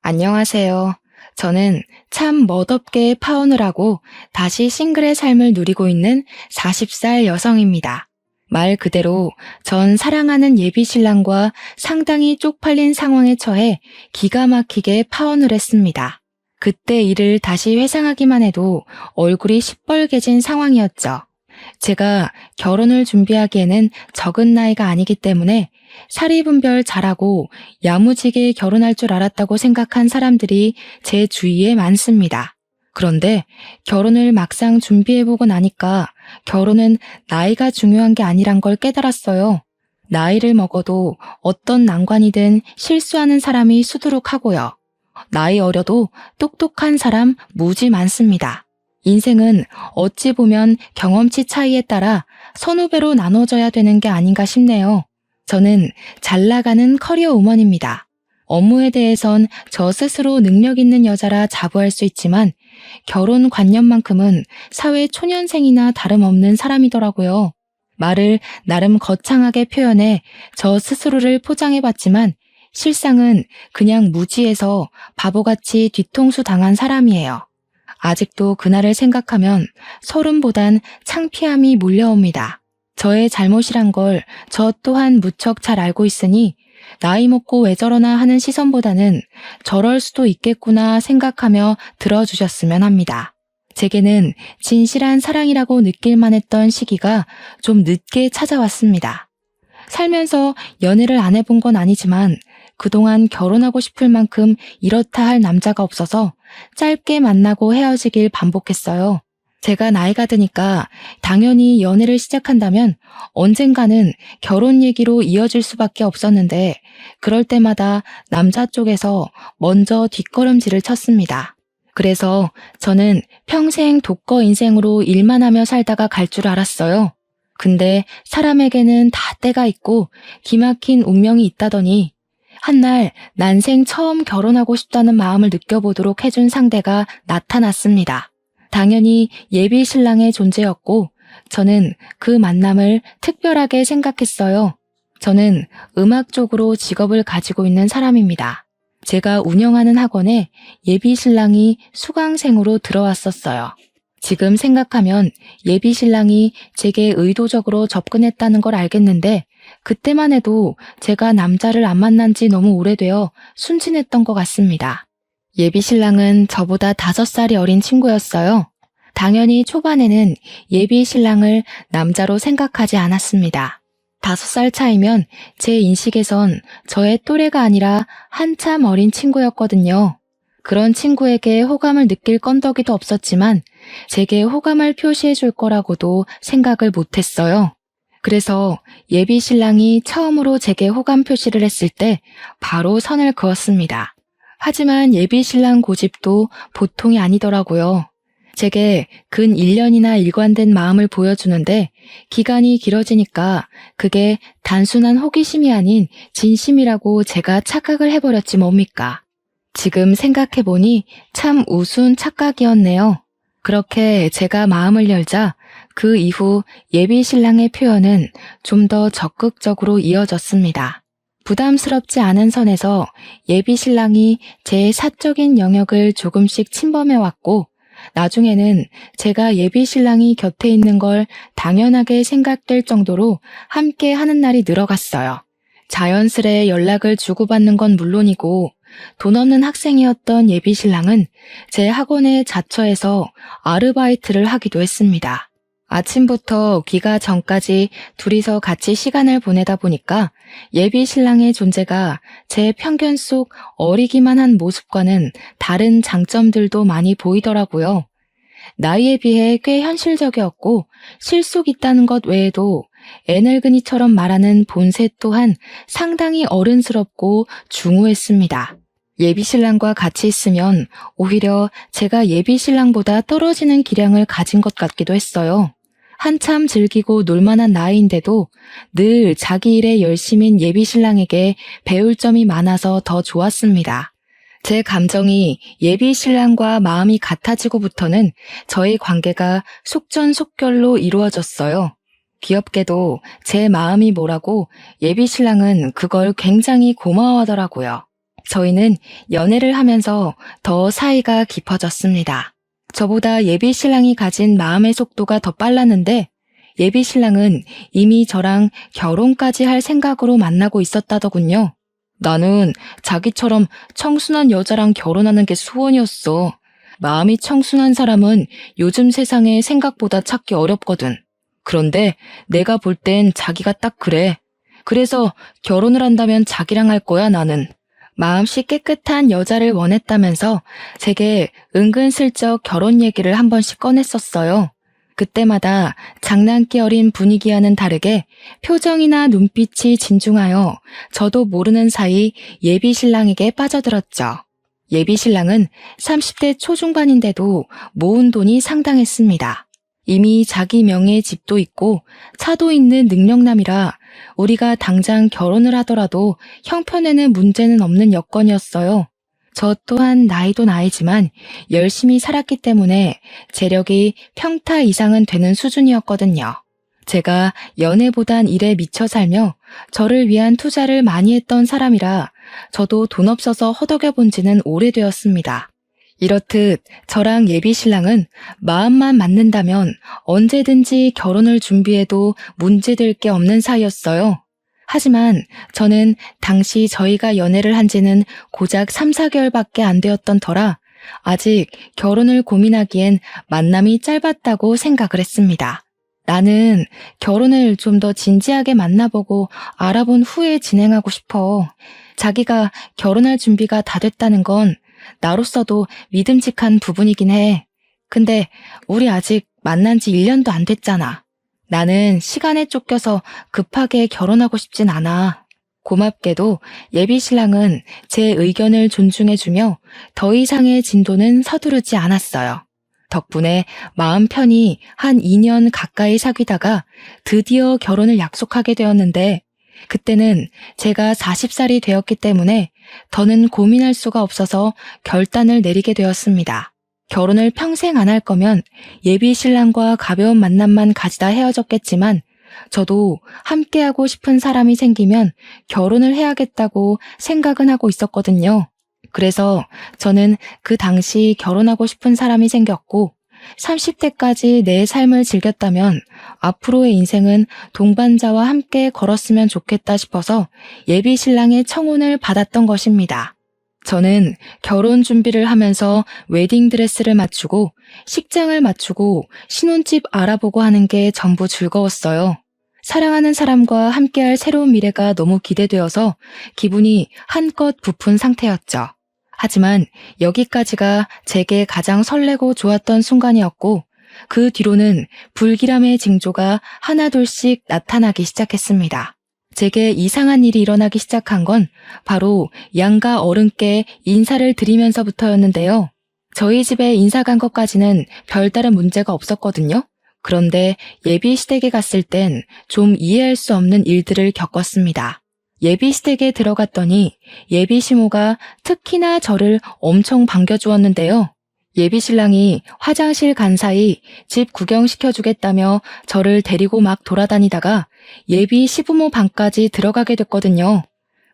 안녕하세요. 저는 참 멋없게 파혼을 하고 다시 싱글의 삶을 누리고 있는 40살 여성입니다. 말 그대로 전 사랑하는 예비 신랑과 상당히 쪽팔린 상황에 처해 기가 막히게 파혼을 했습니다. 그때 일을 다시 회상하기만 해도 얼굴이 시뻘개진 상황이었죠. 제가 결혼을 준비하기에는 적은 나이가 아니기 때문에 사리분별 잘하고 야무지게 결혼할 줄 알았다고 생각한 사람들이 제 주위에 많습니다. 그런데 결혼을 막상 준비해보고 나니까 결혼은 나이가 중요한 게 아니란 걸 깨달았어요. 나이를 먹어도 어떤 난관이든 실수하는 사람이 수두룩하고요. 나이 어려도 똑똑한 사람 무지 많습니다. 인생은 어찌 보면 경험치 차이에 따라 선후배로 나눠져야 되는 게 아닌가 싶네요. 저는 잘 나가는 커리어 우먼입니다. 업무에 대해선 저 스스로 능력 있는 여자라 자부할 수 있지만 결혼 관념만큼은 사회 초년생이나 다름없는 사람이더라고요. 말을 나름 거창하게 표현해 저 스스로를 포장해봤지만 실상은 그냥 무지해서 바보같이 뒤통수 당한 사람이에요. 아직도 그날을 생각하면 서름보단 창피함이 몰려옵니다. 저의 잘못이란 걸 저 또한 무척 잘 알고 있으니 나이 먹고 왜 저러나 하는 시선보다는 저럴 수도 있겠구나 생각하며 들어주셨으면 합니다. 제게는 진실한 사랑이라고 느낄만 했던 시기가 좀 늦게 찾아왔습니다. 살면서 연애를 안 해본 건 아니지만 그동안 결혼하고 싶을 만큼 이렇다 할 남자가 없어서 짧게 만나고 헤어지길 반복했어요. 제가 나이가 드니까 당연히 연애를 시작한다면 언젠가는 결혼 얘기로 이어질 수밖에 없었는데 그럴 때마다 남자 쪽에서 먼저 뒷걸음질을 쳤습니다. 그래서 저는 평생 독거 인생으로 일만 하며 살다가 갈 줄 알았어요. 근데 사람에게는 다 때가 있고 기막힌 운명이 있다더니 한날 난생 처음 결혼하고 싶다는 마음을 느껴보도록 해준 상대가 나타났습니다. 당연히 예비 신랑의 존재였고 저는 그 만남을 특별하게 생각했어요. 저는 음악 쪽으로 직업을 가지고 있는 사람입니다. 제가 운영하는 학원에 예비 신랑이 수강생으로 들어왔었어요. 지금 생각하면 예비 신랑이 제게 의도적으로 접근했다는 걸 알겠는데 그때만 해도 제가 남자를 안 만난 지 너무 오래되어 순진했던 것 같습니다. 예비 신랑은 저보다 5살이 어린 친구였어요. 당연히 초반에는 예비 신랑을 남자로 생각하지 않았습니다. 5살 차이면 제 인식에선 저의 또래가 아니라 한참 어린 친구였거든요. 그런 친구에게 호감을 느낄 건더기도 없었지만 제게 호감을 표시해 줄 거라고도 생각을 못했어요. 그래서 예비 신랑이 처음으로 제게 호감 표시를 했을 때 바로 선을 그었습니다. 하지만 예비 신랑 고집도 보통이 아니더라고요. 제게 근 1년이나 일관된 마음을 보여주는데 기간이 길어지니까 그게 단순한 호기심이 아닌 진심이라고 제가 착각을 해버렸지 뭡니까. 지금 생각해보니 참 우스운 착각이었네요. 그렇게 제가 마음을 열자 그 이후 예비 신랑의 표현은 좀 더 적극적으로 이어졌습니다. 부담스럽지 않은 선에서 예비 신랑이 제 사적인 영역을 조금씩 침범해왔고 나중에는 제가 예비 신랑이 곁에 있는 걸 당연하게 생각될 정도로 함께 하는 날이 늘어갔어요. 자연스레 연락을 주고받는 건 물론이고 돈 없는 학생이었던 예비 신랑은 제 학원에 자처해서 아르바이트를 하기도 했습니다. 아침부터 귀가 전까지 둘이서 같이 시간을 보내다 보니까 예비 신랑의 존재가 제 편견 속 어리기만 한 모습과는 다른 장점들도 많이 보이더라고요. 나이에 비해 꽤 현실적이었고 실속 있다는 것 외에도 애늙은이처럼 말하는 본색 또한 상당히 어른스럽고 중후했습니다. 예비 신랑과 같이 있으면 오히려 제가 예비 신랑보다 떨어지는 기량을 가진 것 같기도 했어요. 한참 즐기고 놀만한 나이인데도 늘 자기 일에 열심인 예비 신랑에게 배울 점이 많아서 더 좋았습니다. 제 감정이 예비 신랑과 마음이 같아지고부터는 저희 관계가 속전속결로 이루어졌어요. 귀엽게도 제 마음이 뭐라고 예비 신랑은 그걸 굉장히 고마워하더라고요. 저희는 연애를 하면서 더 사이가 깊어졌습니다. 저보다 예비 신랑이 가진 마음의 속도가 더 빨랐는데 예비 신랑은 이미 저랑 결혼까지 할 생각으로 만나고 있었다더군요. 나는 자기처럼 청순한 여자랑 결혼하는 게 소원이었어. 마음이 청순한 사람은 요즘 세상에 생각보다 찾기 어렵거든. 그런데 내가 볼 땐 자기가 딱 그래. 그래서 결혼을 한다면 자기랑 할 거야, 나는. 마음씨 깨끗한 여자를 원했다면서 제게 은근슬쩍 결혼 얘기를 한 번씩 꺼냈었어요. 그때마다 장난기 어린 분위기와는 다르게 표정이나 눈빛이 진중하여 저도 모르는 사이 예비 신랑에게 빠져들었죠. 예비 신랑은 30대 초중반인데도 모은 돈이 상당했습니다. 이미 자기 명의의 집도 있고 차도 있는 능력남이라 우리가 당장 결혼을 하더라도 형편에는 문제는 없는 여건이었어요. 저 또한 나이도 나이지만 열심히 살았기 때문에 재력이 평타 이상은 되는 수준이었거든요. 제가 연애보단 일에 미쳐 살며 저를 위한 투자를 많이 했던 사람이라 저도 돈 없어서 허덕여 본 지는 오래되었습니다. 이렇듯 저랑 예비 신랑은 마음만 맞는다면 언제든지 결혼을 준비해도 문제될 게 없는 사이였어요. 하지만 저는 당시 저희가 연애를 한 지는 고작 3, 4개월밖에 안 되었던 터라 아직 결혼을 고민하기엔 만남이 짧았다고 생각을 했습니다. 나는 결혼을 좀 더 진지하게 만나보고 알아본 후에 진행하고 싶어. 자기가 결혼할 준비가 다 됐다는 건 나로서도 믿음직한 부분이긴 해. 근데 우리 아직 만난 지 1년도 안 됐잖아. 나는 시간에 쫓겨서 급하게 결혼하고 싶진 않아. 고맙게도 예비 신랑은 제 의견을 존중해주며 더 이상의 진도는 서두르지 않았어요. 덕분에 마음 편히 한 2년 가까이 사귀다가 드디어 결혼을 약속하게 되었는데 그때는 제가 40살이 되었기 때문에 더는 고민할 수가 없어서 결단을 내리게 되었습니다. 결혼을 평생 안 할 거면 예비 신랑과 가벼운 만남만 가지다 헤어졌겠지만 저도 함께하고 싶은 사람이 생기면 결혼을 해야겠다고 생각은 하고 있었거든요. 그래서 저는 그 당시 결혼하고 싶은 사람이 생겼고 30대까지 내 삶을 즐겼다면 앞으로의 인생은 동반자와 함께 걸었으면 좋겠다 싶어서 예비 신랑의 청혼을 받았던 것입니다. 저는 결혼 준비를 하면서 웨딩드레스를 맞추고 식장을 맞추고 신혼집 알아보고 하는 게 전부 즐거웠어요. 사랑하는 사람과 함께할 새로운 미래가 너무 기대되어서 기분이 한껏 부푼 상태였죠. 하지만 여기까지가 제게 가장 설레고 좋았던 순간이었고 그 뒤로는 불길함의 징조가 하나둘씩 나타나기 시작했습니다. 제게 이상한 일이 일어나기 시작한 건 바로 양가 어른께 인사를 드리면서부터였는데요. 저희 집에 인사 간 것까지는 별다른 문제가 없었거든요. 그런데 예비 시댁에 갔을 땐 좀 이해할 수 없는 일들을 겪었습니다. 예비 시댁에 들어갔더니 예비 시모가 특히나 저를 엄청 반겨주었는데요. 예비 신랑이 화장실 간 사이 집 구경시켜주겠다며 저를 데리고 막 돌아다니다가 예비 시부모 방까지 들어가게 됐거든요.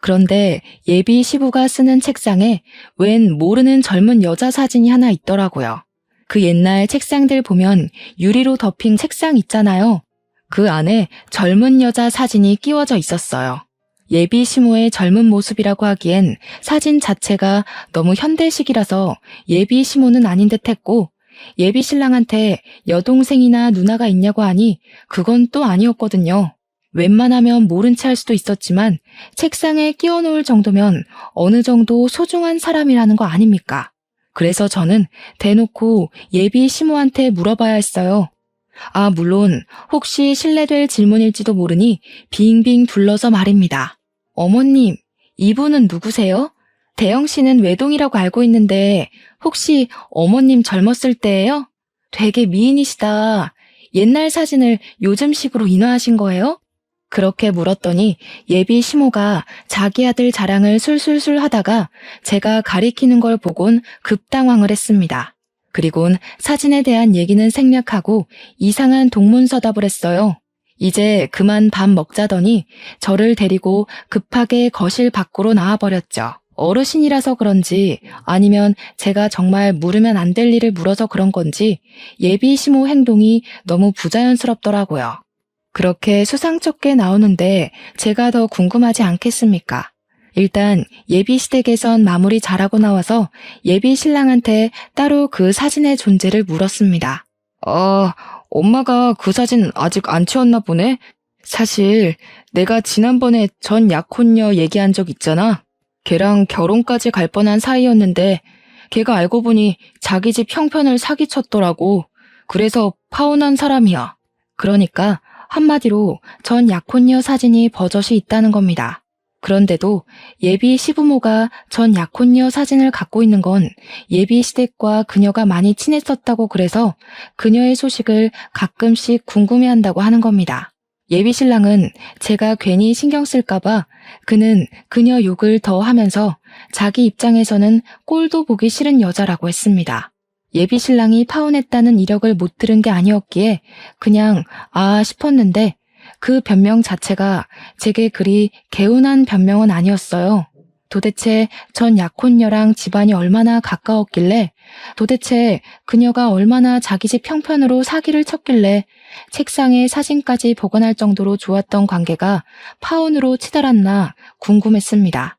그런데 예비 시부가 쓰는 책상에 웬 모르는 젊은 여자 사진이 하나 있더라고요. 그 옛날 책상들 보면 유리로 덮인 책상 있잖아요. 그 안에 젊은 여자 사진이 끼워져 있었어요. 예비 시모의 젊은 모습이라고 하기엔 사진 자체가 너무 현대식이라서 예비 시모는 아닌 듯 했고 예비 신랑한테 여동생이나 누나가 있냐고 하니 그건 또 아니었거든요. 웬만하면 모른 채 할 수도 있었지만 책상에 끼워놓을 정도면 어느 정도 소중한 사람이라는 거 아닙니까? 그래서 저는 대놓고 예비 시모한테 물어봐야 했어요. 물론 혹시 실례될 질문일지도 모르니 빙빙 둘러서 말입니다. 어머님, 이분은 누구세요? 대영 씨는 외동이라고 알고 있는데 혹시 어머님 젊었을 때예요? 되게 미인이시다. 옛날 사진을 요즘식으로 인화하신 거예요? 그렇게 물었더니 예비 시모가 자기 아들 자랑을 술술술 하다가 제가 가리키는 걸 보곤 급당황을 했습니다. 그리곤 사진에 대한 얘기는 생략하고 이상한 동문서답을 했어요. 이제 그만 밥 먹자더니 저를 데리고 급하게 거실 밖으로 나와버렸죠. 어르신이라서 그런지 아니면 제가 정말 물으면 안 될 일을 물어서 그런 건지 예비 시모 행동이 너무 부자연스럽더라고요. 그렇게 수상쩍게 나오는데 제가 더 궁금하지 않겠습니까? 일단 예비 시댁에선 마무리 잘하고 나와서 예비 신랑한테 따로 그 사진의 존재를 물었습니다. 엄마가 그 사진 아직 안 치웠나 보네? 사실 내가 지난번에 전 약혼녀 얘기한 적 있잖아. 걔랑 결혼까지 갈 뻔한 사이였는데 걔가 알고 보니 자기 집 형편을 사기쳤더라고. 그래서 파혼한 사람이야. 그러니까 한마디로 전 약혼녀 사진이 버젓이 있다는 겁니다. 그런데도 예비 시부모가 전 약혼녀 사진을 갖고 있는 건 예비 시댁과 그녀가 많이 친했었다고 그래서 그녀의 소식을 가끔씩 궁금해한다고 하는 겁니다. 예비 신랑은 제가 괜히 신경 쓸까봐 그는 그녀 욕을 더 하면서 자기 입장에서는 꼴도 보기 싫은 여자라고 했습니다. 예비 신랑이 파혼했다는 이력을 못 들은 게 아니었기에 그냥 싶었는데 그 변명 자체가 제게 그리 개운한 변명은 아니었어요. 도대체 전 약혼녀랑 집안이 얼마나 가까웠길래, 도대체 그녀가 얼마나 자기 집 형편으로 사기를 쳤길래 책상에 사진까지 보관할 정도로 좋았던 관계가 파혼으로 치달았나 궁금했습니다.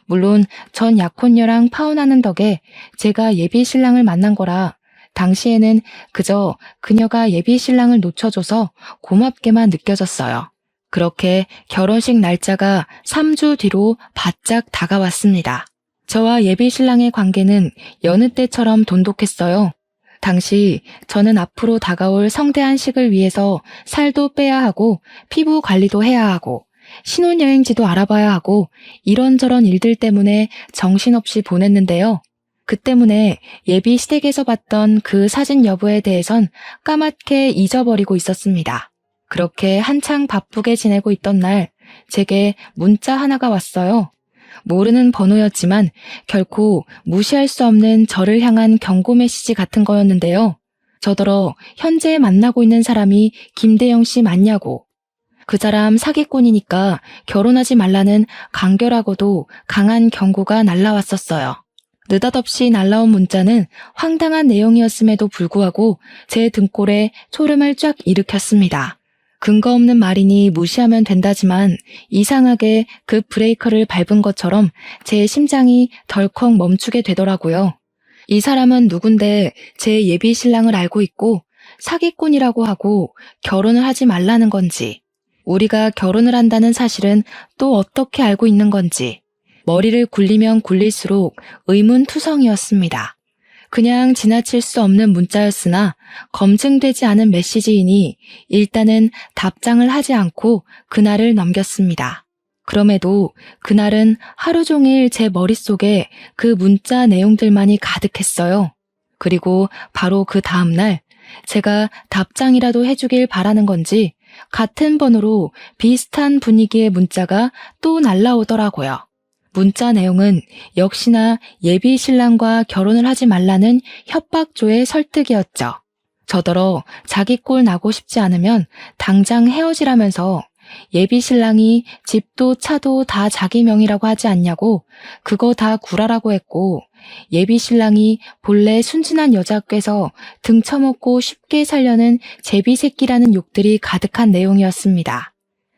물론 전 약혼녀랑 파혼하는 덕에 제가 예비 신랑을 만난 거라 당시에는 그저 그녀가 예비 신랑을 놓쳐줘서 고맙게만 느껴졌어요. 그렇게 결혼식 날짜가 3주 뒤로 바짝 다가왔습니다. 저와 예비 신랑의 관계는 여느 때처럼 돈독했어요. 당시 저는 앞으로 다가올 성대한 식을 위해서 살도 빼야 하고 피부 관리도 해야 하고 신혼여행지도 알아봐야 하고 이런저런 일들 때문에 정신없이 보냈는데요. 그 때문에 예비 시댁에서 봤던 그 사진 여부에 대해선 까맣게 잊어버리고 있었습니다. 그렇게 한창 바쁘게 지내고 있던 날 제게 문자 하나가 왔어요. 모르는 번호였지만 결코 무시할 수 없는 저를 향한 경고 메시지 같은 거였는데요. 저더러 현재 만나고 있는 사람이 김대영 씨 맞냐고. 그 사람 사기꾼이니까 결혼하지 말라는 간결하고도 강한 경고가 날라왔었어요. 느닷없이 날라온 문자는 황당한 내용이었음에도 불구하고 제 등골에 초름을 쫙 일으켰습니다. 근거 없는 말이니 무시하면 된다지만 이상하게 그 브레이크를 밟은 것처럼 제 심장이 덜컥 멈추게 되더라고요. 이 사람은 누군데 제 예비 신랑을 알고 있고 사기꾼이라고 하고 결혼을 하지 말라는 건지, 우리가 결혼을 한다는 사실은 또 어떻게 알고 있는 건지 머리를 굴리면 굴릴수록 의문투성이었습니다. 그냥 지나칠 수 없는 문자였으나 검증되지 않은 메시지이니 일단은 답장을 하지 않고 그날을 넘겼습니다. 그럼에도 그날은 하루 종일 제 머릿속에 그 문자 내용들만이 가득했어요. 그리고 바로 그 다음날 제가 답장이라도 해주길 바라는 건지 같은 번호로 비슷한 분위기의 문자가 또 날라오더라고요. 문자 내용은 역시나 예비 신랑과 결혼을 하지 말라는 협박조의 설득이었죠. 저더러 자기 꼴 나고 싶지 않으면 당장 헤어지라면서 예비 신랑이 집도 차도 다 자기 명의라고 하지 않냐고 그거 다 구라라고 했고, 예비 신랑이 본래 순진한 여자께서 등쳐먹고 쉽게 살려는 제비새끼라는 욕들이 가득한 내용이었습니다.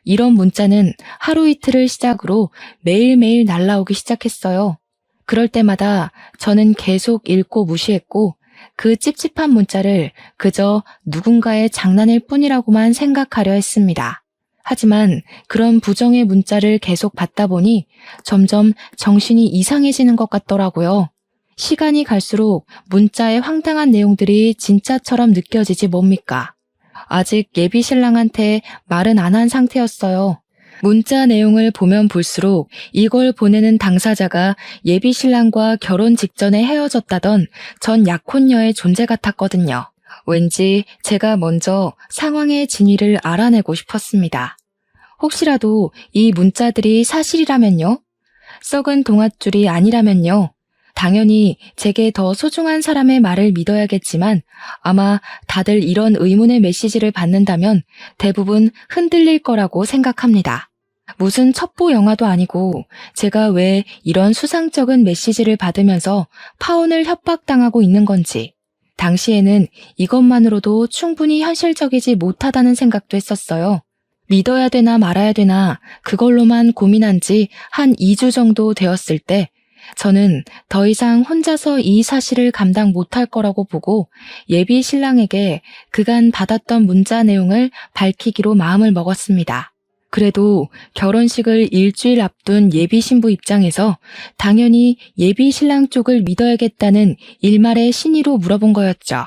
이런 문자는 하루 이틀을 시작으로 매일매일 날라오기 시작했어요. 그럴 때마다 저는 계속 읽고 무시했고 그 찝찝한 문자를 그저 누군가의 장난일 뿐이라고만 생각하려 했습니다. 하지만 그런 부정의 문자를 계속 받다 보니 점점 정신이 이상해지는 것 같더라고요. 시간이 갈수록 문자의 황당한 내용들이 진짜처럼 느껴지지 뭡니까? 아직 예비 신랑한테 말은 안 한 상태였어요. 문자 내용을 보면 볼수록 이걸 보내는 당사자가 예비 신랑과 결혼 직전에 헤어졌다던 전 약혼녀의 존재 같았거든요. 왠지 제가 먼저 상황의 진위를 알아내고 싶었습니다. 혹시라도 이 문자들이 사실이라면요? 썩은 동아줄이 아니라면요? 당연히 제게 더 소중한 사람의 말을 믿어야겠지만 아마 다들 이런 의문의 메시지를 받는다면 대부분 흔들릴 거라고 생각합니다. 무슨 첩보 영화도 아니고 제가 왜 이런 수상쩍은 메시지를 받으면서 파혼을 협박당하고 있는 건지 당시에는 이것만으로도 충분히 현실적이지 못하다는 생각도 했었어요. 믿어야 되나 말아야 되나 그걸로만 고민한 지 한 2주 정도 되었을 때 저는 더 이상 혼자서 이 사실을 감당 못할 거라고 보고 예비 신랑에게 그간 받았던 문자 내용을 밝히기로 마음을 먹었습니다. 그래도 결혼식을 일주일 앞둔 예비 신부 입장에서 당연히 예비 신랑 쪽을 믿어야겠다는 일말의 신의로 물어본 거였죠.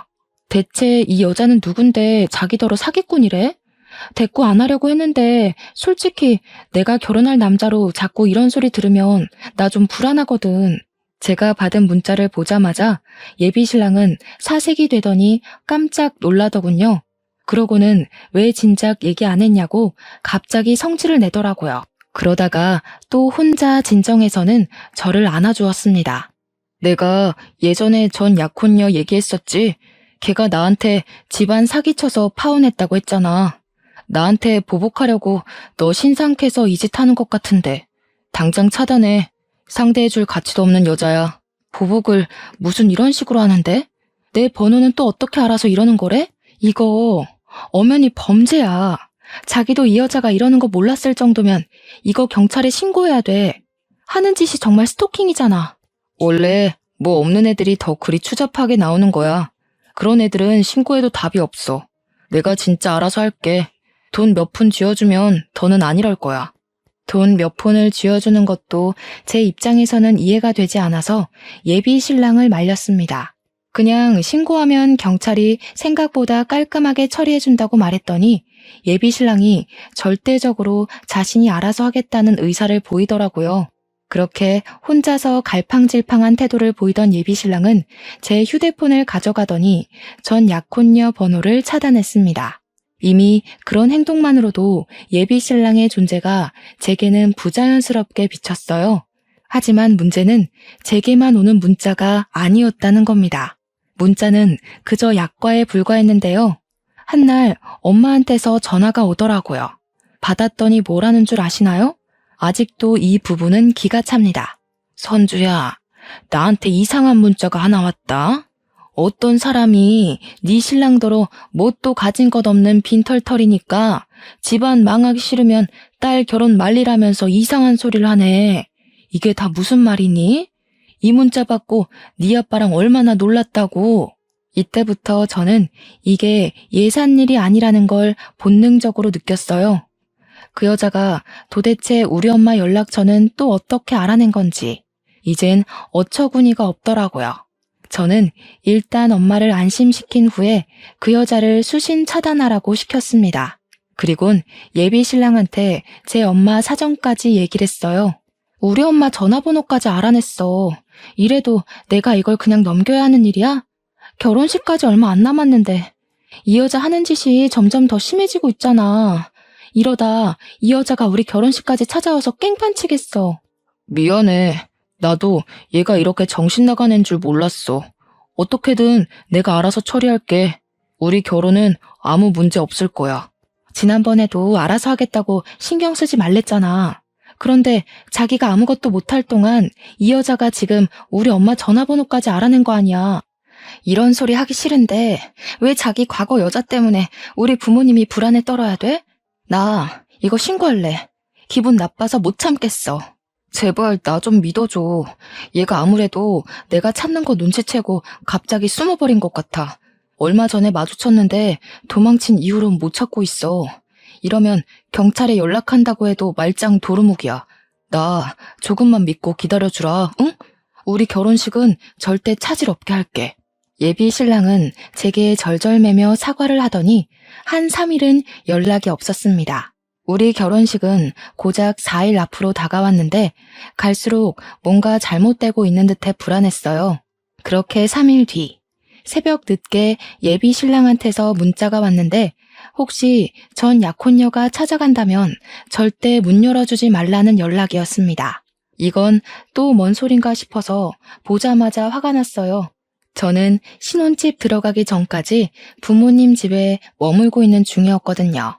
대체 이 여자는 누군데 자기더러 사기꾼이래? 대꾸 안 하려고 했는데 솔직히 내가 결혼할 남자로 자꾸 이런 소리 들으면 나 좀 불안하거든. 제가 받은 문자를 보자마자 예비 신랑은 사색이 되더니 깜짝 놀라더군요. 그러고는 왜 진작 얘기 안 했냐고 갑자기 성질을 내더라고요. 그러다가 또 혼자 진정해서는 저를 안아주었습니다. 내가 예전에 전 약혼녀 얘기했었지. 걔가 나한테 집안 사기쳐서 파혼했다고 했잖아. 나한테 보복하려고 너 신상캐서 이 짓 하는 것 같은데 당장 차단해. 상대해줄 가치도 없는 여자야. 보복을 무슨 이런 식으로 하는데? 내 번호는 또 어떻게 알아서 이러는 거래? 이거 엄연히 범죄야. 자기도 이 여자가 이러는 거 몰랐을 정도면 이거 경찰에 신고해야 돼. 하는 짓이 정말 스토킹이잖아. 원래 뭐 없는 애들이 더 그리 추잡하게 나오는 거야. 그런 애들은 신고해도 답이 없어. 내가 진짜 알아서 할게. 돈 몇 푼 쥐어주면 더는 안 이럴 거야. 돈 몇 푼을 쥐어주는 것도 제 입장에서는 이해가 되지 않아서 예비 신랑을 말렸습니다. 그냥 신고하면 경찰이 생각보다 깔끔하게 처리해준다고 말했더니 예비 신랑이 절대적으로 자신이 알아서 하겠다는 의사를 보이더라고요. 그렇게 혼자서 갈팡질팡한 태도를 보이던 예비 신랑은 제 휴대폰을 가져가더니 전 약혼녀 번호를 차단했습니다. 이미 그런 행동만으로도 예비 신랑의 존재가 제게는 부자연스럽게 비쳤어요. 하지만 문제는 제게만 오는 문자가 아니었다는 겁니다. 문자는 그저 약과에 불과했는데요. 한날 엄마한테서 전화가 오더라고요. 받았더니 뭐라는 줄 아시나요? 아직도 이 부분은 기가 찹니다. 선주야, 나한테 이상한 문자가 하나 왔다. 어떤 사람이 네 신랑더러 뭣도 가진 것 없는 빈털털이니까 집안 망하기 싫으면 딸 결혼 말리라면서 이상한 소리를 하네. 이게 다 무슨 말이니? 이 문자 받고 네 아빠랑 얼마나 놀랐다고. 이때부터 저는 이게 예산일이 아니라는 걸 본능적으로 느꼈어요. 그 여자가 도대체 우리 엄마 연락처는 또 어떻게 알아낸 건지 이젠 어처구니가 없더라고요. 저는 일단 엄마를 안심시킨 후에 그 여자를 수신 차단하라고 시켰습니다. 그리곤 예비 신랑한테 제 엄마 사정까지 얘기를 했어요. 우리 엄마 전화번호까지 알아냈어. 이래도 내가 이걸 그냥 넘겨야 하는 일이야? 결혼식까지 얼마 안 남았는데 이 여자 하는 짓이 점점 더 심해지고 있잖아. 이러다 이 여자가 우리 결혼식까지 찾아와서 깽판 치겠어. 미안해. 나도 얘가 이렇게 정신 나간 애인 줄 몰랐어. 어떻게든 내가 알아서 처리할게. 우리 결혼은 아무 문제 없을 거야. 지난번에도 알아서 하겠다고 신경 쓰지 말랬잖아. 그런데 자기가 아무것도 못할 동안 이 여자가 지금 우리 엄마 전화번호까지 알아낸 거 아니야. 이런 소리 하기 싫은데 왜 자기 과거 여자 때문에 우리 부모님이 불안에 떨어야 돼? 나 이거 신고할래. 기분 나빠서 못 참겠어. 제발 나 좀 믿어줘. 얘가 아무래도 내가 찾는 거 눈치채고 갑자기 숨어버린 것 같아. 얼마 전에 마주쳤는데 도망친 이후로는 못 찾고 있어. 이러면 경찰에 연락한다고 해도 말짱 도루묵이야. 나 조금만 믿고 기다려주라, 응? 우리 결혼식은 절대 차질 없게 할게. 예비 신랑은 제게 절절매며 사과를 하더니 한 3일은 연락이 없었습니다. 우리 결혼식은 고작 4일 앞으로 다가왔는데 갈수록 뭔가 잘못되고 있는 듯해 불안했어요. 그렇게 3일 뒤 새벽 늦게 예비 신랑한테서 문자가 왔는데 혹시 전 약혼녀가 찾아간다면 절대 문 열어주지 말라는 연락이었습니다. 이건 또 뭔 소린가 싶어서 보자마자 화가 났어요. 저는 신혼집 들어가기 전까지 부모님 집에 머물고 있는 중이었거든요.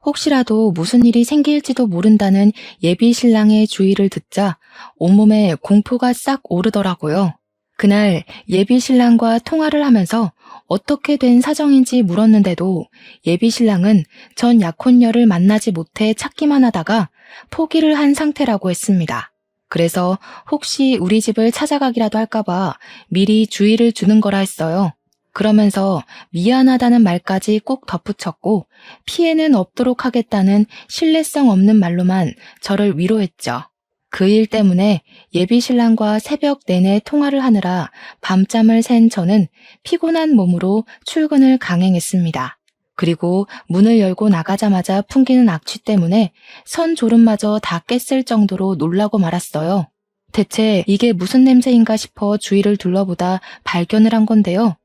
혹시라도 무슨 일이 생길지도 모른다는 예비 신랑의 주의를 듣자 온몸에 공포가 싹 오르더라고요. 그날 예비 신랑과 통화를 하면서 어떻게 된 사정인지 물었는데도 예비 신랑은 전 약혼녀를 만나지 못해 찾기만 하다가 포기를 한 상태라고 했습니다. 그래서 혹시 우리 집을 찾아가기라도 할까봐 미리 주의를 주는 거라 했어요. 그러면서 미안하다는 말까지 꼭 덧붙였고 피해는 없도록 하겠다는 신뢰성 없는 말로만 저를 위로했죠. 그 일 때문에 예비 신랑과 새벽 내내 통화를 하느라 밤잠을 샌 저는 피곤한 몸으로 출근을 강행했습니다. 그리고 문을 열고 나가자마자 풍기는 악취 때문에 선조름마저 다 깼을 정도로 놀라고 말았어요. 대체 이게 무슨 냄새인가 싶어 주위를 둘러보다 발견을 한 건데요.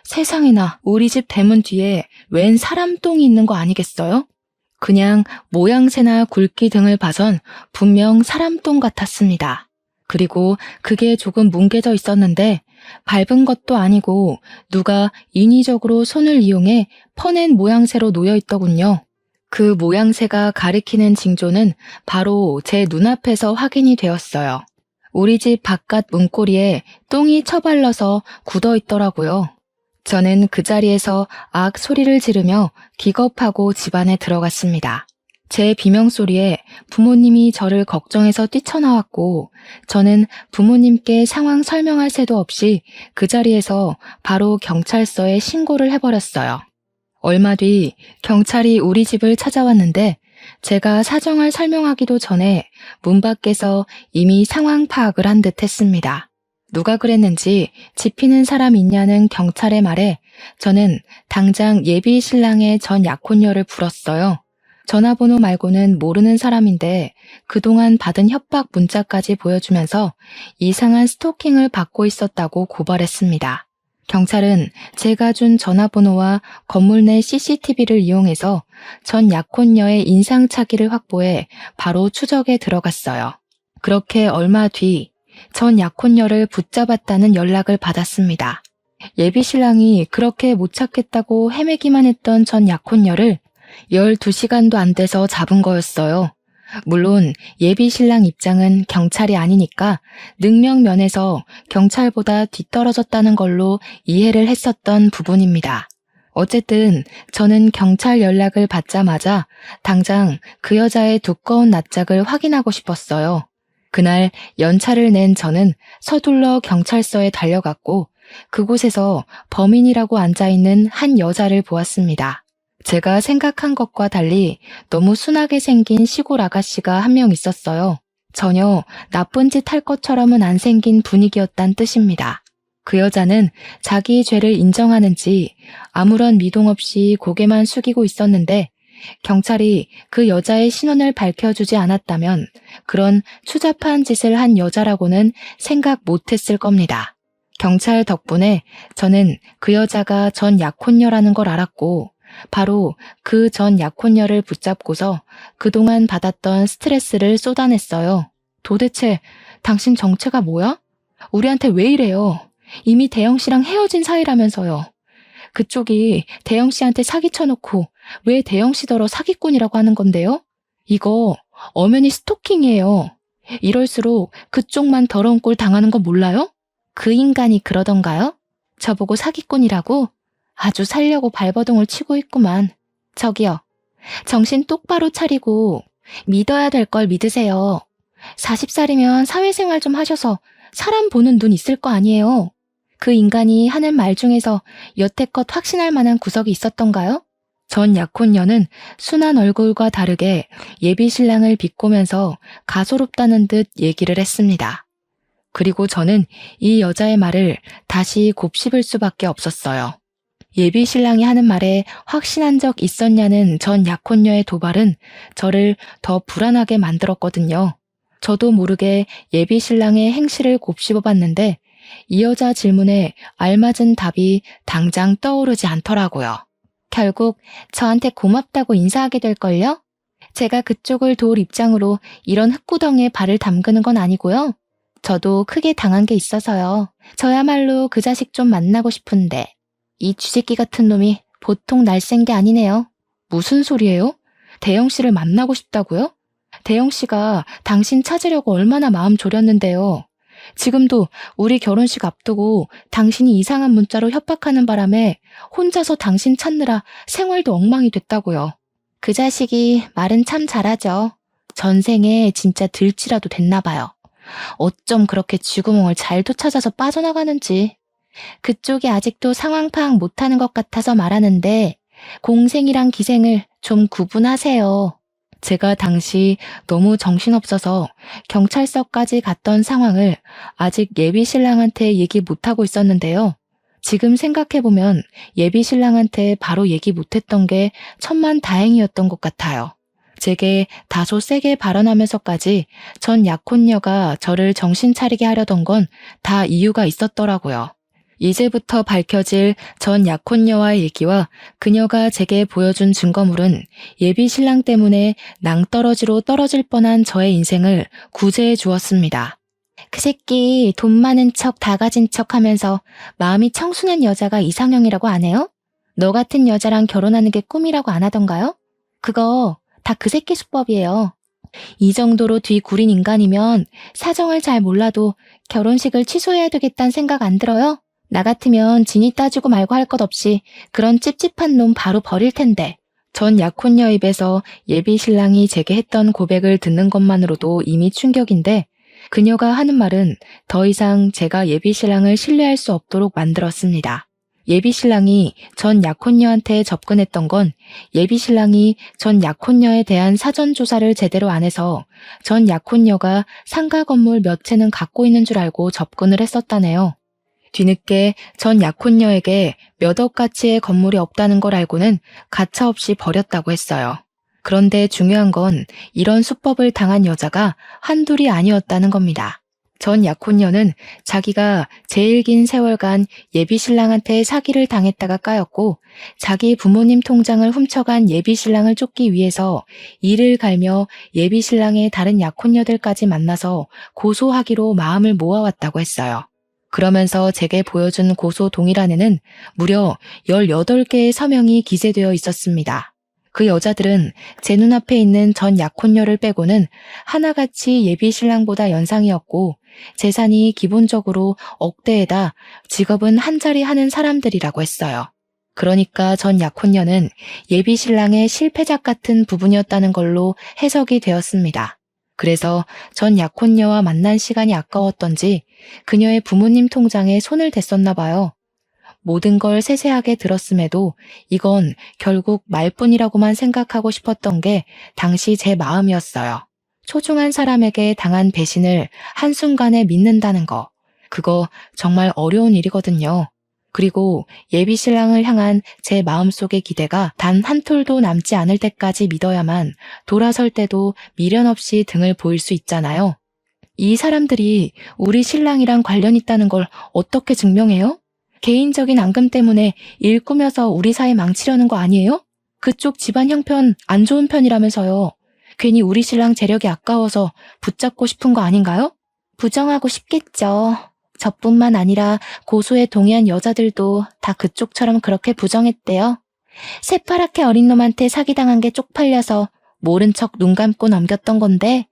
세상에나 우리 집 대문 뒤에 웬 사람 똥이 있는 거 아니겠어요? 그냥 모양새나 굵기 등을 봐선 분명 사람 똥 같았습니다. 그리고 그게 조금 뭉개져 있었는데 밟은 것도 아니고 누가 인위적으로 손을 이용해 퍼낸 모양새로 놓여 있더군요. 그 모양새가 가리키는 징조는 바로 제 눈앞에서 확인이 되었어요. 우리 집 바깥 문고리에 똥이 처발려서 굳어 있더라고요. 저는 그 자리에서 악 소리를 지르며 기겁하고 집 안에 들어갔습니다. 제 비명소리에 부모님이 저를 걱정해서 뛰쳐나왔고 저는 부모님께 상황 설명할 새도 없이 그 자리에서 바로 경찰서에 신고를 해버렸어요. 얼마 뒤 경찰이 우리 집을 찾아왔는데 제가 사정을 설명하기도 전에 문 밖에서 이미 상황 파악을 한 듯 했습니다. 누가 그랬는지 지피는 사람 있냐는 경찰의 말에 저는 당장 예비 신랑의 전 약혼녀를 불렀어요. 전화번호 말고는 모르는 사람인데 그동안 받은 협박 문자까지 보여주면서 이상한 스토킹을 받고 있었다고 고발했습니다. 경찰은 제가 준 전화번호와 건물 내 CCTV를 이용해서 전 약혼녀의 인상착의를 확보해 바로 추적에 들어갔어요. 그렇게 얼마 뒤 전 약혼녀를 붙잡았다는 연락을 받았습니다. 예비 신랑이 그렇게 못 찾겠다고 헤매기만 했던 전 약혼녀를 12시간도 안 돼서 잡은 거였어요. 물론 예비 신랑 입장은 경찰이 아니니까 능력 면에서 경찰보다 뒤떨어졌다는 걸로 이해를 했었던 부분입니다. 어쨌든 저는 경찰 연락을 받자마자 당장 그 여자의 두꺼운 낯짝을 확인하고 싶었어요. 그날 연차를 낸 저는 서둘러 경찰서에 달려갔고 그곳에서 범인이라고 앉아있는 한 여자를 보았습니다. 제가 생각한 것과 달리 너무 순하게 생긴 시골 아가씨가 한 명 있었어요. 전혀 나쁜 짓 할 것처럼은 안 생긴 분위기였단 뜻입니다. 그 여자는 자기 죄를 인정하는지 아무런 미동 없이 고개만 숙이고 있었는데 경찰이 그 여자의 신원을 밝혀주지 않았다면 그런 추잡한 짓을 한 여자라고는 생각 못했을 겁니다. 경찰 덕분에 저는 그 여자가 전 약혼녀라는 걸 알았고 바로 그 전 약혼녀를 붙잡고서 그동안 받았던 스트레스를 쏟아냈어요. 도대체 당신 정체가 뭐야? 우리한테 왜 이래요? 이미 대영 씨랑 헤어진 사이라면서요. 그쪽이 대영 씨한테 사기쳐놓고 왜 대영 씨더러 사기꾼이라고 하는 건데요? 이거 엄연히 스토킹이에요. 이럴수록 그쪽만 더러운 꼴 당하는 거 몰라요? 그 인간이 그러던가요? 저보고 사기꾼이라고? 아주 살려고 발버둥을 치고 있구만. 저기요. 정신 똑바로 차리고 믿어야 될 걸 믿으세요. 40살이면 사회생활 좀 하셔서 사람 보는 눈 있을 거 아니에요. 그 인간이 하는 말 중에서 여태껏 확신할 만한 구석이 있었던가요? 전 약혼녀는 순한 얼굴과 다르게 예비 신랑을 비꼬면서 가소롭다는 듯 얘기를 했습니다. 그리고 저는 이 여자의 말을 다시 곱씹을 수밖에 없었어요. 예비 신랑이 하는 말에 확신한 적 있었냐는 전 약혼녀의 도발은 저를 더 불안하게 만들었거든요. 저도 모르게 예비 신랑의 행실을 곱씹어 봤는데 이 여자 질문에 알맞은 답이 당장 떠오르지 않더라고요. 결국 저한테 고맙다고 인사하게 될걸요? 제가 그쪽을 도울 입장으로 이런 흙구덩이에 발을 담그는 건 아니고요. 저도 크게 당한 게 있어서요. 저야말로 그 자식 좀 만나고 싶은데 이 쥐새끼 같은 놈이 보통 날쌘 게 아니네요. 무슨 소리예요? 대영 씨를 만나고 싶다고요? 대영 씨가 당신 찾으려고 얼마나 마음 졸였는데요. 지금도 우리 결혼식 앞두고 당신이 이상한 문자로 협박하는 바람에 혼자서 당신 찾느라 생활도 엉망이 됐다고요. 그 자식이 말은 참 잘하죠. 전생에 진짜 들쥐라도 됐나 봐요. 어쩜 그렇게 쥐구멍을 잘도 찾아서 빠져나가는지. 그쪽이 아직도 상황 파악 못하는 것 같아서 말하는데 공생이랑 기생을 좀 구분하세요. 제가 당시 너무 정신없어서 경찰서까지 갔던 상황을 아직 예비 신랑한테 얘기 못하고 있었는데요. 지금 생각해보면 예비 신랑한테 바로 얘기 못했던 게 천만다행이었던 것 같아요. 제게 다소 세게 발언하면서까지 전 약혼녀가 저를 정신 차리게 하려던 건 다 이유가 있었더라고요. 이제부터 밝혀질 전 약혼녀와의 얘기와 그녀가 제게 보여준 증거물은 예비 신랑 때문에 낭떠러지로 떨어질 뻔한 저의 인생을 구제해 주었습니다. 그 새끼 돈 많은 척 다 가진 척 하면서 마음이 청순한 여자가 이상형이라고 안 해요? 너 같은 여자랑 결혼하는 게 꿈이라고 안 하던가요? 그거 다 그 새끼 수법이에요. 이 정도로 뒤구린 인간이면 사정을 잘 몰라도 결혼식을 취소해야 되겠다는 생각 안 들어요? 나 같으면 진이 따지고 말고 할 것 없이 그런 찝찝한 놈 바로 버릴 텐데. 전 약혼녀 입에서 예비 신랑이 제게 했던 고백을 듣는 것만으로도 이미 충격인데 그녀가 하는 말은 더 이상 제가 예비 신랑을 신뢰할 수 없도록 만들었습니다. 예비 신랑이 전 약혼녀한테 접근했던 건 예비 신랑이 전 약혼녀에 대한 사전 조사를 제대로 안 해서 전 약혼녀가 상가 건물 몇 채는 갖고 있는 줄 알고 접근을 했었다네요. 뒤늦게 전 약혼녀에게 몇 억 가치의 건물이 없다는 걸 알고는 가차없이 버렸다고 했어요. 그런데 중요한 건 이런 수법을 당한 여자가 한둘이 아니었다는 겁니다. 전 약혼녀는 자기가 제일 긴 세월간 예비 신랑한테 사기를 당했다가 까였고 자기 부모님 통장을 훔쳐간 예비 신랑을 쫓기 위해서 이를 갈며 예비 신랑의 다른 약혼녀들까지 만나서 고소하기로 마음을 모아왔다고 했어요. 그러면서 제게 보여준 고소 동의란에는 무려 18개의 서명이 기재되어 있었습니다. 그 여자들은 제 눈앞에 있는 전 약혼녀를 빼고는 하나같이 예비 신랑보다 연상이었고 재산이 기본적으로 억대에다 직업은 한 자리 하는 사람들이라고 했어요. 그러니까 전 약혼녀는 예비 신랑의 실패작 같은 부분이었다는 걸로 해석이 되었습니다. 그래서 전 약혼녀와 만난 시간이 아까웠던지 그녀의 부모님 통장에 손을 댔었나 봐요. 모든 걸 세세하게 들었음에도 이건 결국 말뿐이라고만 생각하고 싶었던 게 당시 제 마음이었어요. 소중한 사람에게 당한 배신을 한순간에 믿는다는 거, 그거 정말 어려운 일이거든요. 그리고 예비 신랑을 향한 제 마음속의 기대가 단 한 톨도 남지 않을 때까지 믿어야만 돌아설 때도 미련 없이 등을 보일 수 있잖아요. 이 사람들이 우리 신랑이랑 관련 있다는 걸 어떻게 증명해요? 개인적인 앙금 때문에 일 꾸며서 우리 사이 망치려는 거 아니에요? 그쪽 집안 형편 안 좋은 편이라면서요. 괜히 우리 신랑 재력이 아까워서 붙잡고 싶은 거 아닌가요? 부정하고 싶겠죠. 저뿐만 아니라 고소에 동의한 여자들도 다 그쪽처럼 그렇게 부정했대요. 새파랗게 어린 놈한테 사기당한 게 쪽팔려서 모른 척 눈 감고 넘겼던 건데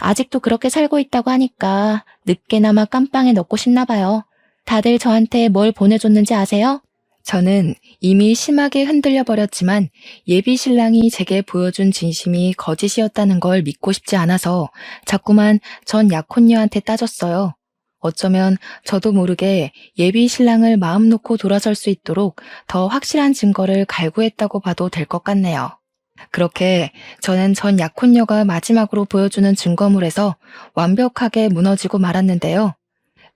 아직도 그렇게 살고 있다고 하니까 늦게나마 깜빵에 넣고 싶나 봐요. 다들 저한테 뭘 보내줬는지 아세요? 저는 이미 심하게 흔들려 버렸지만 예비 신랑이 제게 보여준 진심이 거짓이었다는 걸 믿고 싶지 않아서 자꾸만 전 약혼녀한테 따졌어요. 어쩌면 저도 모르게 예비 신랑을 마음 놓고 돌아설 수 있도록 더 확실한 증거를 갈구했다고 봐도 될 것 같네요. 그렇게 저는 전 약혼녀가 마지막으로 보여주는 증거물에서 완벽하게 무너지고 말았는데요.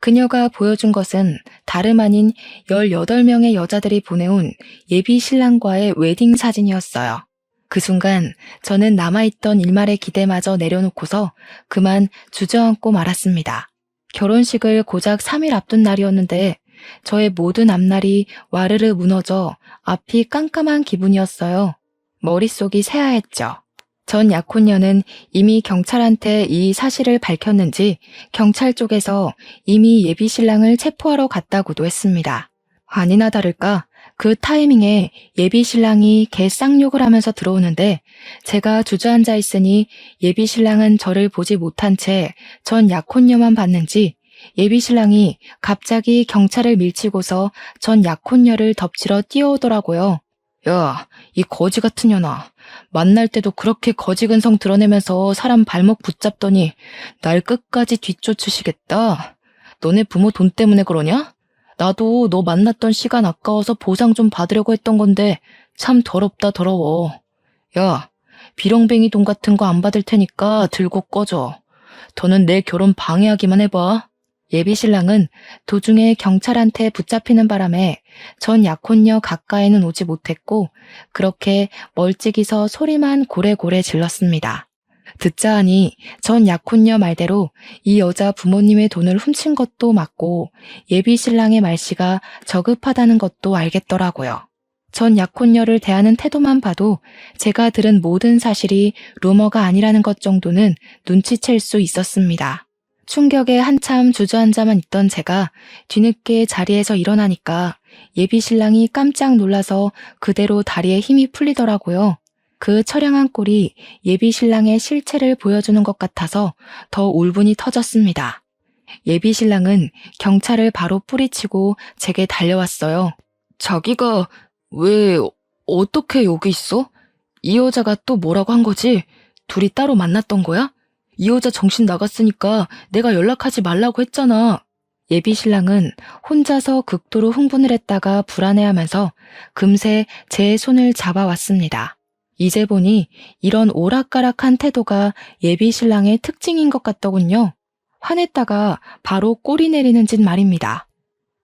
그녀가 보여준 것은 다름 아닌 18명의 여자들이 보내온 예비 신랑과의 웨딩 사진이었어요. 그 순간 저는 남아있던 일말의 기대마저 내려놓고서 그만 주저앉고 말았습니다. 결혼식을 고작 3일 앞둔 날이었는데 저의 모든 앞날이 와르르 무너져 앞이 깜깜한 기분이었어요. 머릿속이 새하였죠. 전 약혼녀는 이미 경찰한테 이 사실을 밝혔는지 경찰 쪽에서 이미 예비 신랑을 체포하러 갔다고도 했습니다. 아니나 다를까 그 타이밍에 예비 신랑이 개 쌍욕을 하면서 들어오는데 제가 주저앉아 있으니 예비 신랑은 저를 보지 못한 채 전 약혼녀만 봤는지 예비 신랑이 갑자기 경찰을 밀치고서 전 약혼녀를 덮치러 뛰어오더라고요. 야, 이 거지 같은 년아. 만날 때도 그렇게 거지근성 드러내면서 사람 발목 붙잡더니 날 끝까지 뒤쫓으시겠다. 너네 부모 돈 때문에 그러냐? 나도 너 만났던 시간 아까워서 보상 좀 받으려고 했던 건데 참 더럽다 더러워. 야, 비렁뱅이 돈 같은 거 안 받을 테니까 들고 꺼져. 더는 내 결혼 방해하기만 해봐. 예비 신랑은 도중에 경찰한테 붙잡히는 바람에 전 약혼녀 가까이는 오지 못했고 그렇게 멀찍이서 소리만 고래고래 질렀습니다. 듣자 하니 전 약혼녀 말대로 이 여자 부모님의 돈을 훔친 것도 맞고 예비 신랑의 말씨가 저급하다는 것도 알겠더라고요. 전 약혼녀를 대하는 태도만 봐도 제가 들은 모든 사실이 루머가 아니라는 것 정도는 눈치챌 수 있었습니다. 충격에 한참 주저앉아만 있던 제가 뒤늦게 자리에서 일어나니까 예비 신랑이 깜짝 놀라서 그대로 다리에 힘이 풀리더라고요. 그 처량한 꼴이 예비 신랑의 실체를 보여주는 것 같아서 더 울분이 터졌습니다. 예비 신랑은 경찰을 바로 뿌리치고 제게 달려왔어요. 자기가 왜 어떻게 여기 있어? 이 여자가 또 뭐라고 한 거지? 둘이 따로 만났던 거야? 이 여자 정신 나갔으니까 내가 연락하지 말라고 했잖아. 예비 신랑은 혼자서 극도로 흥분을 했다가 불안해하면서 금세 제 손을 잡아왔습니다. 이제 보니 이런 오락가락한 태도가 예비 신랑의 특징인 것 같더군요. 화냈다가 바로 꼬리 내리는 짓 말입니다.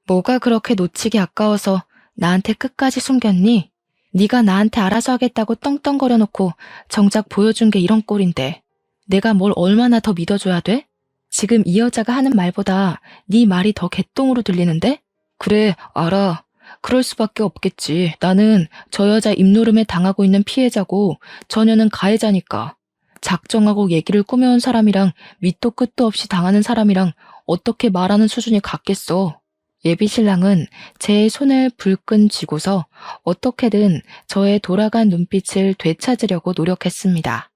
뭐가 그렇게 놓치기 아까워서 나한테 끝까지 숨겼니? 네가 나한테 알아서 하겠다고 떵떵거려 놓고 정작 보여준 게 이런 꼴인데 내가 뭘 얼마나 더 믿어줘야 돼? 지금 이 여자가 하는 말보다 네 말이 더 개똥으로 들리는데? 그래, 알아. 그럴 수밖에 없겠지. 나는 저 여자 입노름에 당하고 있는 피해자고 저녀는 가해자니까. 작정하고 얘기를 꾸며온 사람이랑 밑도 끝도 없이 당하는 사람이랑 어떻게 말하는 수준이 같겠어. 예비 신랑은 제 손을 불끈 쥐고서 어떻게든 저의 돌아간 눈빛을 되찾으려고 노력했습니다.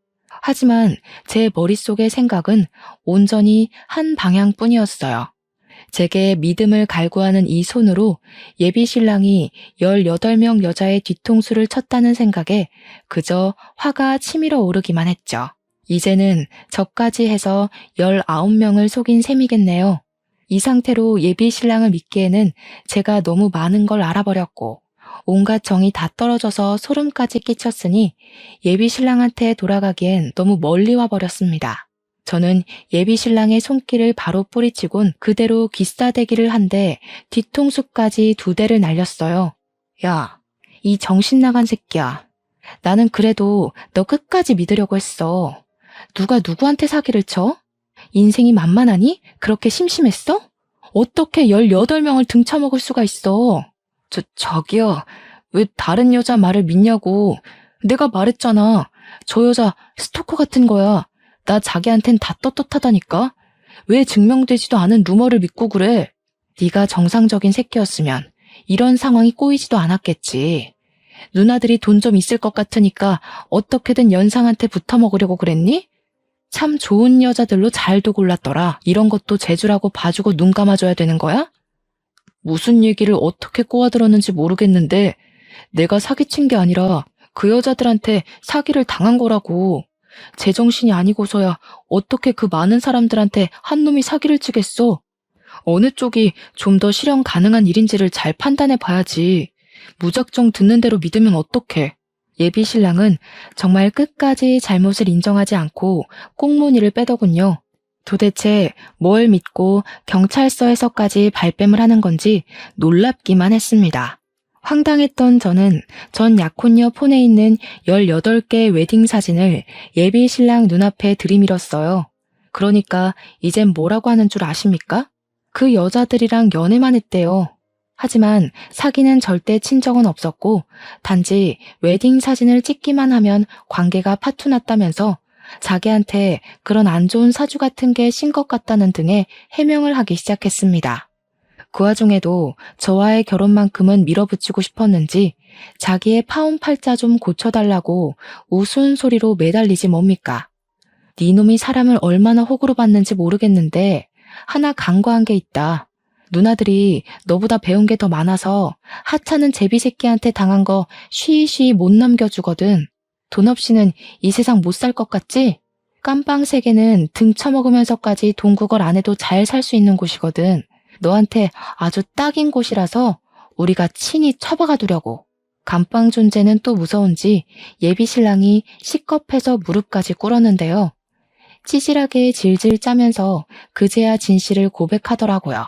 하지만 제 머릿속의 생각은 온전히 한 방향뿐이었어요. 제게 믿음을 갈구하는 이 손으로 예비 신랑이 18명 여자의 뒤통수를 쳤다는 생각에 그저 화가 치밀어 오르기만 했죠. 이제는 저까지 해서 19명을 속인 셈이겠네요. 이 상태로 예비 신랑을 믿기에는 제가 너무 많은 걸 알아버렸고 온갖 정이 다 떨어져서 소름까지 끼쳤으니 예비 신랑한테 돌아가기엔 너무 멀리 와버렸습니다. 저는 예비 신랑의 손길을 바로 뿌리치곤 그대로 귀싸대기를 한데 뒤통수까지 2대를 날렸어요. 야, 이 정신 나간 새끼야. 나는 그래도 너 끝까지 믿으려고 했어. 누가 누구한테 사기를 쳐? 인생이 만만하니? 그렇게 심심했어? 어떻게 18명을 등쳐먹을 수가 있어? 저기요. 왜 다른 여자 말을 믿냐고. 내가 말했잖아. 저 여자 스토커 같은 거야. 나 자기한텐 다 떳떳하다니까. 왜 증명되지도 않은 루머를 믿고 그래? 네가 정상적인 새끼였으면 이런 상황이 꼬이지도 않았겠지. 누나들이 돈 좀 있을 것 같으니까 어떻게든 연상한테 붙어먹으려고 그랬니? 참 좋은 여자들로 잘도 골랐더라. 이런 것도 재주라고 봐주고 눈 감아줘야 되는 거야? 무슨 얘기를 어떻게 꼬아들었는지 모르겠는데 내가 사기친 게 아니라 그 여자들한테 사기를 당한 거라고. 제정신이 아니고서야 어떻게 그 많은 사람들한테 한 놈이 사기를 치겠어. 어느 쪽이 좀 더 실현 가능한 일인지를 잘 판단해 봐야지. 무작정 듣는 대로 믿으면 어떡해. 예비 신랑은 정말 끝까지 잘못을 인정하지 않고 꽁무니를 빼더군요. 도대체 뭘 믿고 경찰서에서까지 발뺌을 하는 건지 놀랍기만 했습니다. 황당했던 저는 전 약혼녀 폰에 있는 18개의 웨딩 사진을 예비 신랑 눈앞에 들이밀었어요. 그러니까 이젠 뭐라고 하는 줄 아십니까? 그 여자들이랑 연애만 했대요. 하지만 사귀는 절대 친정은 없었고 단지 웨딩 사진을 찍기만 하면 관계가 파투났다면서 자기한테 그런 안 좋은 사주 같은 게 신 것 같다는 등의 해명을 하기 시작했습니다. 그 와중에도 저와의 결혼만큼은 밀어붙이고 싶었는지 자기의 파혼 팔자 좀 고쳐달라고 우스운 소리로 매달리지 뭡니까? 네 놈이 사람을 얼마나 호구로 봤는지 모르겠는데 하나 간과한 게 있다. 누나들이 너보다 배운 게 더 많아서 하찮은 제비 새끼한테 당한 거 쉬쉬 못 넘겨주거든. 돈 없이는 이 세상 못 살 것 같지? 깜빵 세계는 등 쳐먹으면서까지 돈 구걸 안 해도 잘 살 수 있는 곳이거든. 너한테 아주 딱인 곳이라서 우리가 친히 처박아 두려고. 감방 존재는 또 무서운지 예비 신랑이 시겁해서 무릎까지 꿇었는데요. 찌질하게 질질 짜면서 그제야 진실을 고백하더라고요.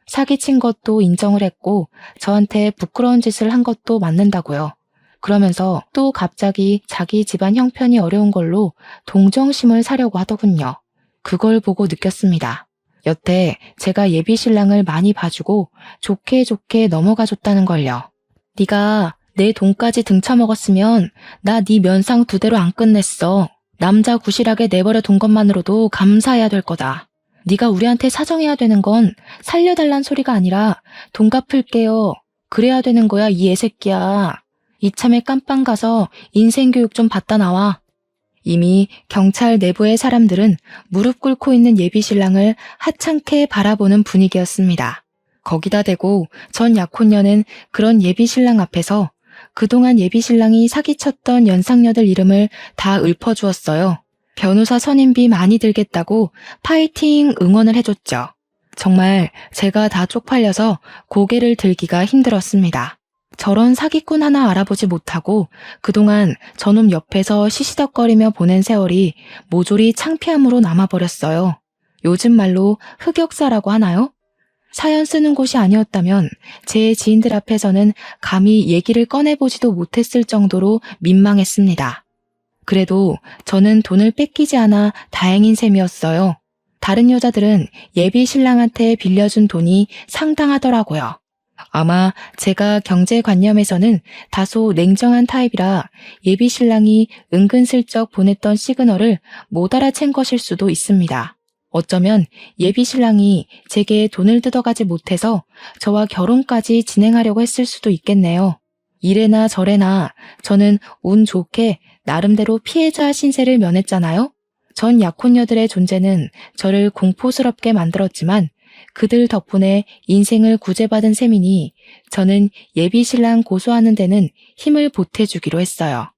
사기친 것도 인정을 했고 저한테 부끄러운 짓을 한 것도 맞는다고요. 그러면서 또 갑자기 자기 집안 형편이 어려운 걸로 동정심을 사려고 하더군요. 그걸 보고 느꼈습니다. 여태 제가 예비 신랑을 많이 봐주고 좋게 좋게 넘어가 줬다는 걸요. 네가 내 돈까지 등쳐먹었으면 나 네 면상 2대로 안 끝냈어. 남자 구실하게 내버려 둔 것만으로도 감사해야 될 거다. 네가 우리한테 사정해야 되는 건 살려달란 소리가 아니라 돈 갚을게요. 그래야 되는 거야 이 애새끼야. 이참에 깜빵 가서 인생교육 좀 받다 나와. 이미 경찰 내부의 사람들은 무릎 꿇고 있는 예비 신랑을 하찮게 바라보는 분위기였습니다. 거기다 대고 전 약혼녀는 그런 예비 신랑 앞에서 그동안 예비 신랑이 사기쳤던 연상녀들 이름을 다 읊어주었어요. 변호사 선임비 많이 들겠다고 파이팅 응원을 해줬죠. 정말 제가 다 쪽팔려서 고개를 들기가 힘들었습니다. 저런 사기꾼 하나 알아보지 못하고 그동안 저놈 옆에서 시시덕거리며 보낸 세월이 모조리 창피함으로 남아버렸어요. 요즘 말로 흑역사라고 하나요? 사연 쓰는 곳이 아니었다면 제 지인들 앞에서는 감히 얘기를 꺼내보지도 못했을 정도로 민망했습니다. 그래도 저는 돈을 뺏기지 않아 다행인 셈이었어요. 다른 여자들은 예비 신랑한테 빌려준 돈이 상당하더라고요. 아마 제가 경제관념에서는 다소 냉정한 타입이라 예비 신랑이 은근슬쩍 보냈던 시그널을 못 알아챈 것일 수도 있습니다. 어쩌면 예비 신랑이 제게 돈을 뜯어가지 못해서 저와 결혼까지 진행하려고 했을 수도 있겠네요. 이래나 저래나 저는 운 좋게 나름대로 피해자 신세를 면했잖아요. 전 약혼녀들의 존재는 저를 공포스럽게 만들었지만 그들 덕분에 인생을 구제받은 셈이니 저는 예비 신랑 고소하는 데는 힘을 보태주기로 했어요.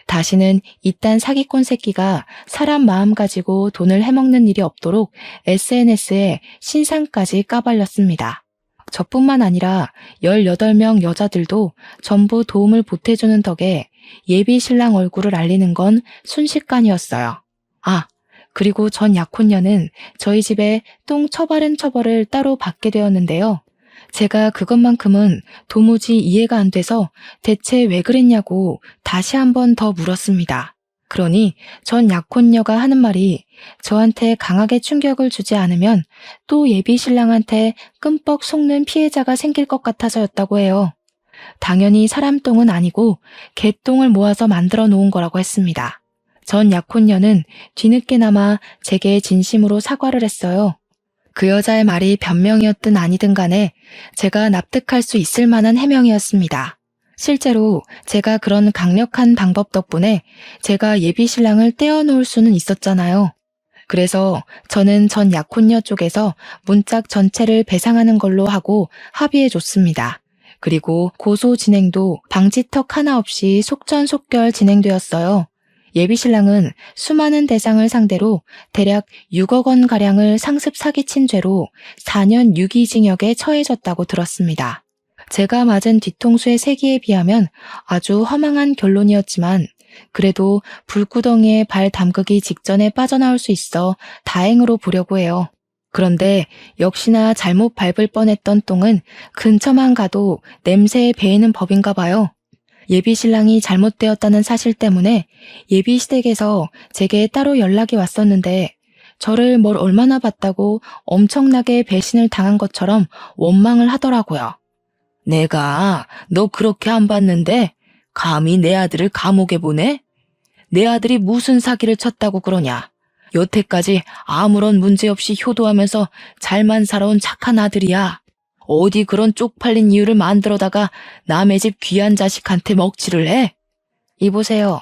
다시는 이딴 사기꾼 새끼가 사람 마음 가지고 돈을 해먹는 일이 없도록 SNS에 신상까지 까발렸습니다. 저뿐만 아니라 18명 여자들도 전부 도움을 보태주는 덕에 예비 신랑 얼굴을 알리는 건 순식간이었어요. 아, 그리고 전 약혼녀는 저희 집에 똥 처바른 처벌을 따로 받게 되었는데요. 제가 그것만큼은 도무지 이해가 안 돼서 대체 왜 그랬냐고 다시 한 번 더 물었습니다. 그러니 전 약혼녀가 하는 말이 저한테 강하게 충격을 주지 않으면 또 예비 신랑한테 끔뻑 속는 피해자가 생길 것 같아서였다고 해요. 당연히 사람 똥은 아니고 개똥을 모아서 만들어 놓은 거라고 했습니다. 전 약혼녀는 뒤늦게나마 제게 진심으로 사과를 했어요. 그 여자의 말이 변명이었든 아니든 간에 제가 납득할 수 있을 만한 해명이었습니다. 실제로 제가 그런 강력한 방법 덕분에 제가 예비 신랑을 떼어놓을 수는 있었잖아요. 그래서 저는 전 약혼녀 쪽에서 문짝 전체를 배상하는 걸로 하고 합의해줬습니다. 그리고 고소 진행도 방지턱 하나 없이 속전속결 진행되었어요. 예비 신랑은 수많은 대상을 상대로 대략 6억 원가량을 상습 사기친 죄로 4년 유기징역에 처해졌다고 들었습니다. 제가 맞은 뒤통수의 세기에 비하면 아주 허망한 결론이었지만 그래도 불구덩이에 발 담그기 직전에 빠져나올 수 있어 다행으로 보려고 해요. 그런데 역시나 잘못 밟을 뻔했던 똥은 근처만 가도 냄새에 배이는 법인가 봐요. 예비 신랑이 잘못되었다는 사실 때문에 예비 시댁에서 제게 따로 연락이 왔었는데 저를 뭘 얼마나 봤다고 엄청나게 배신을 당한 것처럼 원망을 하더라고요. 내가 너 그렇게 안 봤는데 감히 내 아들을 감옥에 보내? 내 아들이 무슨 사기를 쳤다고 그러냐? 여태까지 아무런 문제 없이 효도하면서 잘만 살아온 착한 아들이야. 어디 그런 쪽팔린 이유를 만들어다가 남의 집 귀한 자식한테 먹칠을 해? 이보세요.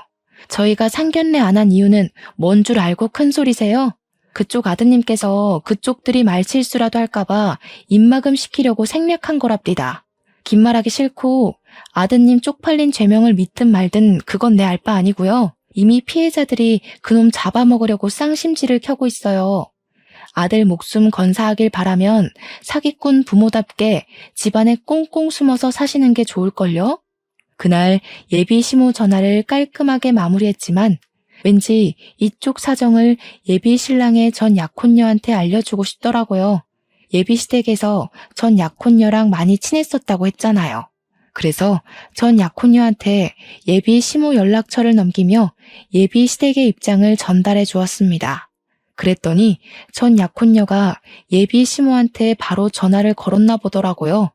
저희가 상견례 안 한 이유는 뭔 줄 알고 큰 소리세요? 그쪽 아드님께서 그쪽들이 말실수라도 할까봐 입막음 시키려고 생략한 거랍디다. 긴 말하기 싫고 아드님 쪽팔린 죄명을 믿든 말든 그건 내 알 바 아니고요. 이미 피해자들이 그놈 잡아먹으려고 쌍심지를 켜고 있어요. 아들 목숨 건사하길 바라면 사기꾼 부모답게 집안에 꽁꽁 숨어서 사시는 게 좋을걸요? 그날 예비 시모 전화를 깔끔하게 마무리했지만 왠지 이쪽 사정을 예비 신랑의 전 약혼녀한테 알려주고 싶더라고요. 예비 시댁에서 전 약혼녀랑 많이 친했었다고 했잖아요. 그래서 전 약혼녀한테 예비 시모 연락처를 넘기며 예비 시댁의 입장을 전달해 주었습니다. 그랬더니 전 약혼녀가 예비 시모한테 바로 전화를 걸었나 보더라고요.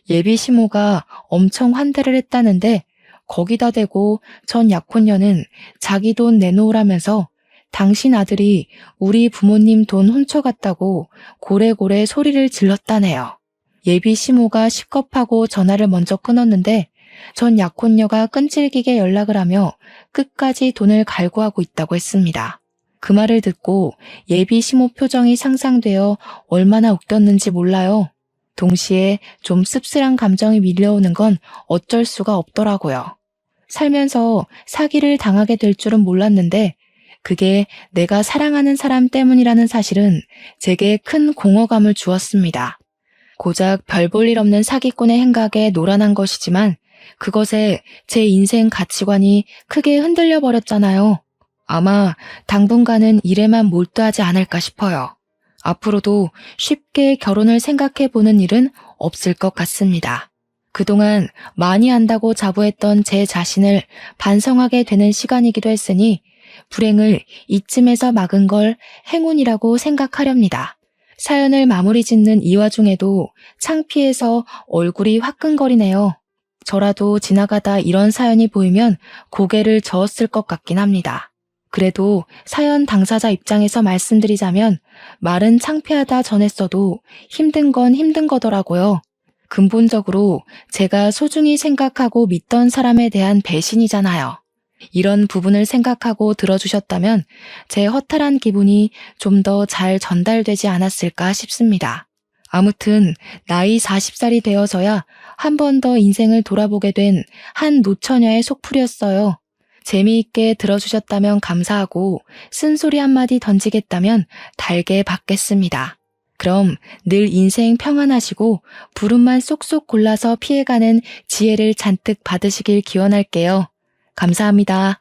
예비 시모가 엄청 환대를 했다는데 거기다 대고 전 약혼녀는 자기 돈 내놓으라면서 당신 아들이 우리 부모님 돈 훔쳐갔다고 고래고래 소리를 질렀다네요. 예비 시모가 식겁하고 전화를 먼저 끊었는데 전 약혼녀가 끈질기게 연락을 하며 끝까지 돈을 갈구하고 있다고 했습니다. 그 말을 듣고 예비 시모 표정이 상상되어 얼마나 웃겼는지 몰라요. 동시에 좀 씁쓸한 감정이 밀려오는 건 어쩔 수가 없더라고요. 살면서 사기를 당하게 될 줄은 몰랐는데 그게 내가 사랑하는 사람 때문이라는 사실은 제게 큰 공허감을 주었습니다. 고작 별 볼 일 없는 사기꾼의 행각에 노란한 것이지만 그것에 제 인생 가치관이 크게 흔들려 버렸잖아요. 아마 당분간은 일에만 몰두하지 않을까 싶어요. 앞으로도 쉽게 결혼을 생각해보는 일은 없을 것 같습니다. 그동안 많이 안다고 자부했던 제 자신을 반성하게 되는 시간이기도 했으니 불행을 이쯤에서 막은 걸 행운이라고 생각하렵니다. 사연을 마무리 짓는 이 와중에도 창피해서 얼굴이 화끈거리네요. 저라도 지나가다 이런 사연이 보이면 고개를 저었을 것 같긴 합니다. 그래도 사연 당사자 입장에서 말씀드리자면 말은 창피하다 전했어도 힘든 건 힘든 거더라고요. 근본적으로 제가 소중히 생각하고 믿던 사람에 대한 배신이잖아요. 이런 부분을 생각하고 들어주셨다면 제 허탈한 기분이 좀 더 잘 전달되지 않았을까 싶습니다. 아무튼 나이 40살이 되어서야 한 번 더 인생을 돌아보게 된 한 노처녀의 속풀이였어요. 재미있게 들어주셨다면 감사하고 쓴소리 한마디 던지겠다면 달게 받겠습니다. 그럼 늘 인생 평안하시고 부름만 쏙쏙 골라서 피해가는 지혜를 잔뜩 받으시길 기원할게요. 감사합니다.